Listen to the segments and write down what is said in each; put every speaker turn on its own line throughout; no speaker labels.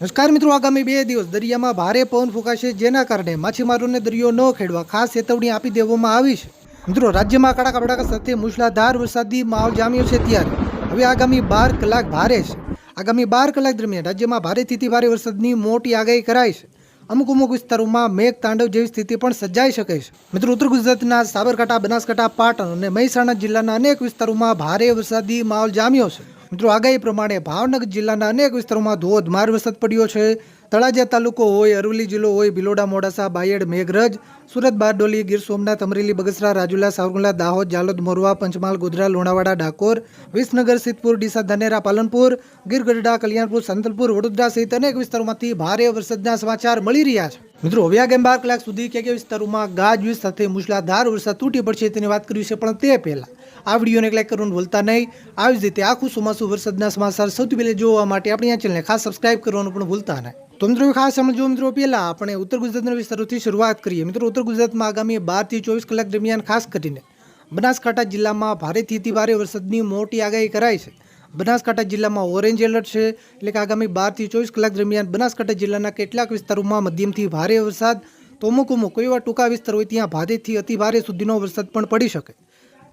નમસ્કાર મિત્રો, આગામી 2 દિવસ દરિયામાં ભારે પવન ફૂંકાશે, જેના કારણે માછીમારોને દરિયો ન ખેડવા ખાસ ચેતવણી આપી દેવામાં આવી છે. મિત્રો, રાજ્યમાં કડાકા ભડાકા સાથે મુશળધાર વરસાદી માહોલ જામ્યો છે. ત્યારે હવે આગામી 12 કલાક ભારે છે. આગામી 12 કલાક દરમિયાન રાજ્યમાં ભારેથી ભારે વરસાદની મોટી આગાહી કરાઈ છે. અમુક વિસ્તારોમાં મેઘ તાંડવ જેવી સ્થિતિ પણ સર્જાઈ શકે છે. મિત્રો, ઉત્તર ગુજરાતના સાબરકાંઠા, બનાસકાંઠા, પાટણ અને મહેસાણા જિલ્લાના અનેક વિસ્તારોમાં ભારે વરસાદી માહોલ જામ્યો છે. મિત્રો, આગાહી પ્રમાણે ભાવનગર જિલ્લાના અનેક વિસ્તારોમાં ધોધમાર વરસાદ પડ્યો છે. તળાજા તાલુકો હોય, અરવલ્લી જિલ્લો હોય, ભિલોડા, મોડાસા, બાયડ, મેઘરજ, સુરત, બારડોલી, ગીર સોમનાથ, અમરેલી, બગસરા, રાજુલા, સાવરકુંડલા, દાહોદ, જાલોદ, મોરવા, પંચમહાલ, ગોધરા, લુણાવાડા, ડાકોર, વિસનગર, સિદ્ધપુર, ડીસા, ધાનેરા, પાલનપુર, ગીર ગઢડા, કલ્યાણપુર, સંતલપુર, વડોદરા સહિત અનેક વિસ્તારોમાંથી ભારે વરસાદના સમાચાર મળી રહ્યા છે. મિત્રો, હવે આગામી 12 કલાક સુધી કયા વિસ્તારોમાં ગાજવીજ સાથે મુશળધાર વરસાદ તૂટી પડશે તેની વાત કરી છે, પણ તે પહેલા આ વિડીયોને લાઈક કરવાનું ભૂલતા નહીં. આવી જ રીતે આખું ચોમાસું વરસાદના સમાચાર સૌથી પહેલા જોવા માટે આપણી આ ચેનલને ખાસ સબસ્ક્રાઇબ કરવાનું પણ ભૂલતા નહીં. તો મિત્રો, ખાસ સમજો. મિત્રો, પહેલા આપણે ઉત્તર ગુજરાતના વિસ્તારોથી શરૂઆત કરીએ. મિત્રો, ઉત્તર ગુજરાતમાં આગામી 12 થી 24 કલાક દરમિયાન ખાસ કરીને બનાસકાંઠા જિલ્લામાં ભારેથી ભારે વરસાદની મોટી આગાહી કરાઈ છે. બનાસકાંઠા જિલ્લામાં ઓરેન્જ એલર્ટ છે, એટલે કે આગામી 12 થી 24 કલાક દરમિયાન બનાસકાંઠા જિલ્લાના કેટલાક વિસ્તારોમાં મધ્યમથી ભારે વરસાદ, તો અમુક એવા ટૂંકા વિસ્તાર હોય ત્યાં ભારેથી અતિ ભારે સુધીનો વરસાદ પણ પડી શકે.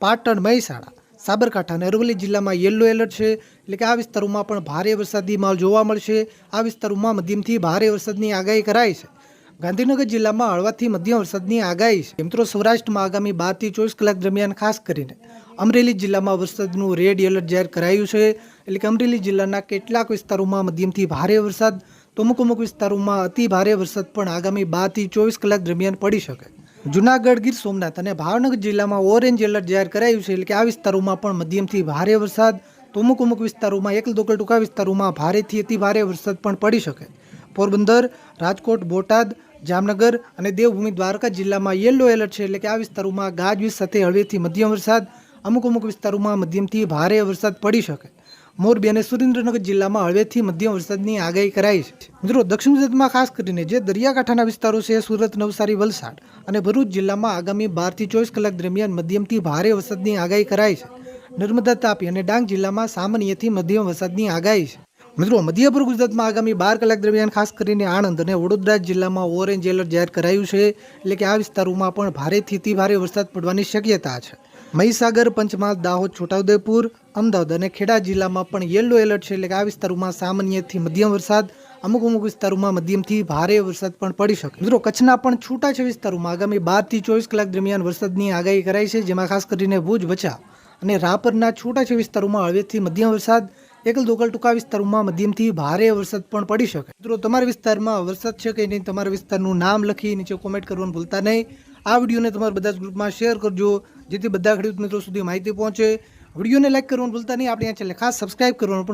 પાટણ, મહેસાણા, સાબરકાંઠા અને અરવલ્લી જિલ્લામાં યલો એલર્ટ છે, એટલે કે આ વિસ્તારોમાં પણ ભારે વરસાદી માહોલ જોવા મળશે. આ વિસ્તારોમાં મધ્યમથી ભારે વરસાદની આગાહી કરાઈ છે. ગાંધીનગર જિલ્લામાં હળવાથી મધ્યમ વરસાદની આગાહી છે. મિત્રો, સૌરાષ્ટ્રમાં આગામી 12 થી 24 કલાક દરમિયાન ખાસ કરીને અમરેલી જિલ્લામાં વરસાદનું રેડ એલર્ટ જાહેર કરાયું છે, એટલે કે અમરેલી જિલ્લાના કેટલાક વિસ્તારોમાં મધ્યમથી ભારે વરસાદ, તો અમુક વિસ્તારોમાં અતિ ભારે વરસાદ પણ આગામી 12 થી 24 કલાક દરમિયાન પડી શકે. જુનાગઢ, ગીર સોમનાથ અને ભાવનગર જિલ્લામાં ઓરેન્જ એલર્ટ જાહેર કરાયું છે, એટલે કે આ વિસ્તારોમાં પણ મધ્યમથી ભારે વરસાદ, તો અમુક વિસ્તારોમાં એકલ દોકલ ટૂંકા વિસ્તારોમાં ભારેથી અતિ ભારે વરસાદ પણ પડી શકે. પોરબંદર, રાજકોટ, બોટાદ, જામનગર અને દેવભૂમિ દ્વારકા જિલ્લામાં યલો એલર્ટ છે, એટલે કે આ વિસ્તારોમાં ગાજવીજ સાથે હળવેથી મધ્યમ વરસાદ, અમુક વિસ્તારોમાં મધ્યમથી ભારે વરસાદ પડી શકે. મોરબી અને સુરેન્દ્રનગર જિલ્લામાં હળવેથી મધ્યમ વરસાદની આગાહી કરાઈ છે. મિત્રો, દક્ષિણ ગુજરાતમાં ખાસ કરીને જે દરિયાકાંઠાના વિસ્તારો છે, સુરત, નવસારી, વલસાડ અને ભરૂચ જિલ્લામાં આગામી 12 થી 24 કલાક દરમિયાન મધ્યમથી ભારે વરસાદની આગાહી કરાઈ છે. નર્મદા, તાપી અને ડાંગ જિલ્લામાં સામાન્યથી મધ્યમ વરસાદની આગાહી છે. મિત્રો, મધ્યપૂર્વ ગુજરાતમાં આગામી 12 કલાક દરમિયાન ખાસ કરીને આણંદ અને વડોદરા જિલ્લામાં ઓરેન્જ એલર્ટ જાહેર કરાયું છે, એટલે કે આ વિસ્તારોમાં પણ ભારેથી ભારે વરસાદ પડવાની શક્યતા છે. મહીસાગર, પંચમહાલ, દાહોદ, છોટાઉદેપુર, અમદાવાદ અને ખેડા જિલ્લામાં પણ યલો એલર્ટ છે, એટલે કે આ વિસ્તારોમાં સામાન્યથી મધ્યમ વરસાદ, અમુક વિસ્તારોમાં મધ્યમથી ભારે વરસાદ પણ પડી શકે. મિત્રો, કચ્છના પણ છૂટાછવાયા વિસ્તારોમાં આગામી 12 થી 24 કલાક દરમિયાન વરસાદની આગાહી કરાઈ છે, જેમાં ખાસ કરીને ભુજ, ભચાઉ અને રાપરના છૂટાછવાયા વિસ્તારોમાં હળવેથી મધ્યમ વરસાદ, એકલ દોકલ ટૂંકા વિસ્તારોમાં મધ્યમથી ભારે વરસાદ પણ પડી શકે. મિત્રો, તમારા વિસ્તારમાં વરસાદ છે કે નહીં, તમારા વિસ્તારનું નામ લખી નીચે કોમેન્ટ કરવાનું ભૂલતા નહીં. આ વિડીયોને તમારા બધા જ ગ્રુપમાં શેર કરજો, જેથી બધા ખેડૂત મિત્રો સુધી માહિતી પહોંચે. વિડીયોને લાઈક કરવાનું ભૂલતા નહીં. આપણી આ ચેનલને ખાસ સબસ્ક્રાઇબ કરવાનું પણ